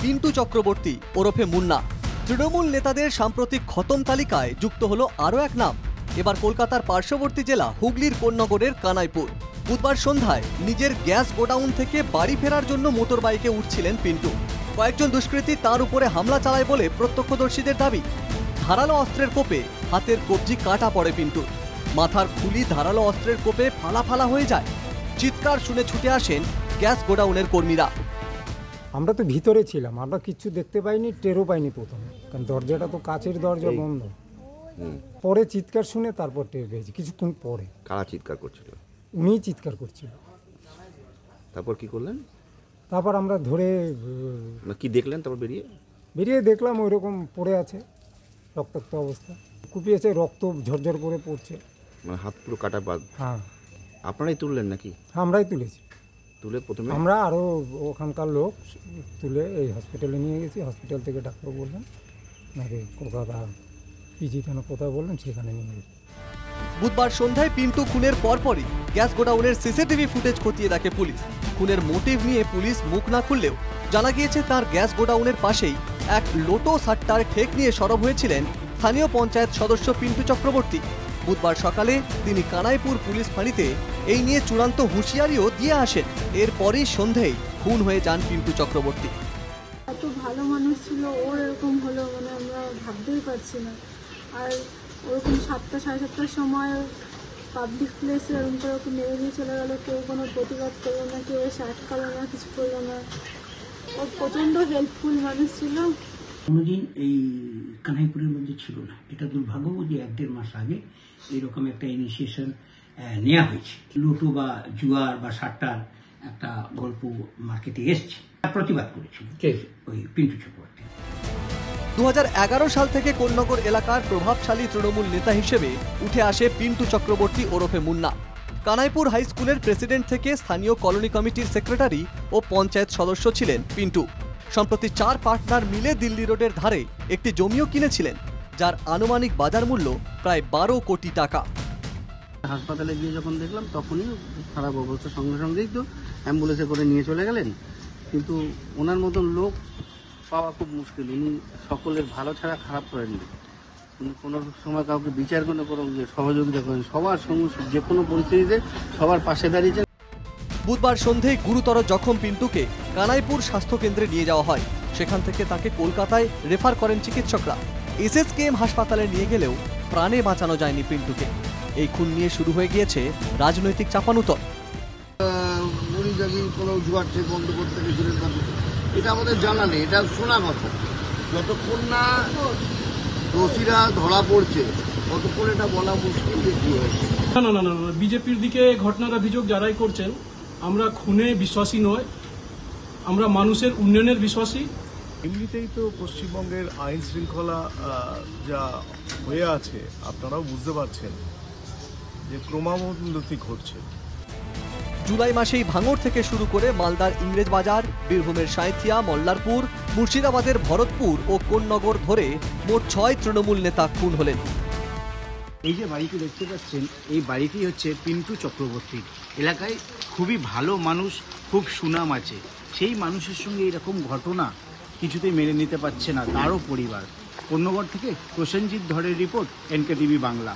পিন্টু চক্রবর্তী ওরফে মুন্না। তৃণমূল নেতাদের সাম্প্রতিক খতম তালিকায় যুক্ত হলো আরও এক নাম। এবার কলকাতার পার্শ্ববর্তী জেলা হুগলির কোন্নগরের কানাইপুর। বুধবার সন্ধ্যায় নিজের গ্যাস গোডাউন থেকে বাড়ি ফেরার জন্য মোটর বাইকে উঠছিলেন পিন্টু। কয়েকজন দুষ্কৃতী তার উপরে হামলা চালায় বলে প্রত্যক্ষদর্শীদের দাবি। ধারালো অস্ত্রের কোপে হাতের কবজি কাটা পড়ে পিন্টুর। মাথার খুলি ধারালো অস্ত্রের কোপে ফালা ফালা হয়ে যায়। চিৎকার শুনে ছুটে আসেন গ্যাস গোডাউনের কর্মীরা। আমরা তো ভিতরে ছিলাম, আমরা কিচ্ছু দেখতে পাইনি, টেরও পাইনি প্রথমে, কারণ দরজাটা তো কাচের দরজা বন্ধ। পরে চিৎকার শুনে তারপর টের পেয়েছি কিছুক্ষণ পরে। কারা চিৎকার করছিল? উনিই চিৎকার করছিল। তারপর কি করলেন? তারপর আমরা ধরে কি দেখলেন? তারপর বেরিয়ে দেখলাম ওই রকম পড়ে আছে, রক্তাক্ত অবস্থা, কুপিয়েছে, রক্ত ঝরঝর করে পড়ছে, মানে হাত পুরো কাটা বাদ। হ্যাঁ। আপনারাই তুললেন নাকি? আমরাই তুলেছি। তুলে প্রথমে আমরা আরও ওখানকার লোক তুলে এই হসপিটালে নিয়ে গেছি। হসপিটাল থেকে ডাক্তার বললেন নাকি কলকাতা পিজি থানা কোথায় বললেন সেখানে নিয়ে গেছি। বুধবার সন্ধ্যায় পিন্টু খুনের পরপরই গ্যাস গোডাউনের সিসিটিভি ফুটেজ খতিয়ে দেখে পুলিশ। খুনের মোটিভ নিয়ে পুলিশ মুখ না খুললেও জানা গিয়েছে তার গ্যাস গোডাউনের পাশেই এক লোটো সাট্টার ঠেক নিয়ে সরব হয়েছিলেন স্থানীয় পঞ্চায়েত সদস্য পিন্টু চক্রবর্তী। বুধবার সকালে তিনি কানাইপুর পুলিশ ফাঁড়িতে এই নিয়ে চূড়ান্ত হুঁশিয়ারিও দিয়ে আসেন। এরপরই সন্ধেয় খুন হয়ে যান পিন্টু চক্রবর্তী। এত ভালো মানুষ ছিল, ওর এরকম হলো মানে আমরা ভাবতেই পারছি না। আর ওরকম 7টা সাড়ে 7টার সময় পাবলিক প্লেসে এরকম করে ওকে মেরে দিয়ে চলে গেলো। কেউ কোনো প্রতিবাদ করলো না, কেউ এসে আটকালো না, কিছু করলো না। ও প্রচণ্ড হেল্পফুল মানুষ ছিল। কোনোদিন এই কানাইপুরের মধ্যে ছিল না। এটা দুর্ভাগ্য যে 1-1.5 মাস আগে এইরকম একটা ইনিশিয়েশন নেওয়া হয়েছে। লুটো বা জুয়ার বা সাট্টার একটা গল্প মার্কেটে এসছে, প্রতিবাদ করেছিল ওই পিন্টু চক্রবর্তী। 2011 সাল থেকে কোন্নগর এলাকার প্রভাবশালী তৃণমূল নেতা হিসেবে উঠে আসে পিন্টু চক্রবর্তী ওরফে মুন্না। কানাইপুর হাই স্কুলের প্রেসিডেন্ট থেকে স্থানীয় কলোনি কমিটির সেক্রেটারি ও পঞ্চায়েত সদস্য ছিলেন পিন্টু। সম্প্রতি 4 পার্টনার মিলে দিল্লি রোডের ধারে একটি জমিও কিনেছিলেন, যার আনুমানিক বাজার মূল্য প্রায় 12 কোটি টাকা। হাসপাতালে গিয়ে যখন দেখলাম তখনই খারাপ অবস্থা, সঙ্গে সঙ্গেই তো অ্যাম্বুলেন্সে করে নিয়ে চলে গেলেন। কিন্তু ওনার মতন লোক পাওয়া খুব মুশকিল। উনি সকলের ভালো ছাড়া খারাপ করেননি। উনি কোনো সময় কাউকে বিচার করে সহযোগিতা করেন, সবার সঙ্গে যে কোনো পরিস্থিতিতে সবার পাশে দাঁড়িয়েছেন। বুধবার সন্ধ্যায় গুরুতর জখম পিন্টুকে কানাইপুর স্বাস্থ্যকেন্দ্রে নিয়ে যাওয়া হয়। সেখান থেকে তাকে কলকাতায় রেফার করেন চিকিৎসকরা। SSKM হাসপাতালে নিয়ে গেলেও প্রাণে বাঁচানো যায়নি পিন্টুকে। এই খুন নিয়ে শুরু হয়ে গিয়েছে রাজনৈতিক চাপানুতর। উনি যদি কোনো জুয়ার ঠিক বন্ধ করতে গেছিলেন, এটা আমাদের জানা নেই, এটা শোনা কথা। যতক্ষণ না দোষীরা ধরা পড়ছে ততক্ষণ এটা বলা মুশকিল যে কি হয়েছে। না, বিজেপির দিকে ঘটনার অভিযোগ যারাই করছেন, আমরা খুনে বিশ্বাসী নয়, আমরা মানুষের উন্নয়নের বিশ্বাসী। এমনিতেই তো পশ্চিমবঙ্গের আইন শৃঙ্খলা যা হয়ে আছে আপনারাও বুঝতে পারছেন যে ক্রমাবনতি ঘটছে। জুলাই মাসেই ভাঙড় থেকে শুরু করে মালদার ইংরেজবাজার, বীরভূমের সাঁইথিয়া, মল্লারপুর, মুর্শিদাবাদের ভরতপুর ও কোন্নগর ধরে মোট 6 তৃণমূল নেতা খুন হলেন। এই যে বাড়িটি দেখতে পাচ্ছেন, এই বাড়িটি হচ্ছে পিন্টু চক্রবর্তীর। এলাকায় খুবই ভালো মানুষ, খুব সুনাম আছে। সেই মানুষের সঙ্গে এরকম ঘটনা কিছুতেই মেনে নিতে পারছে না তারও পরিবার। কোন্নগর থেকে প্রসেনজিৎ ধরের রিপোর্ট, NKTV বাংলা।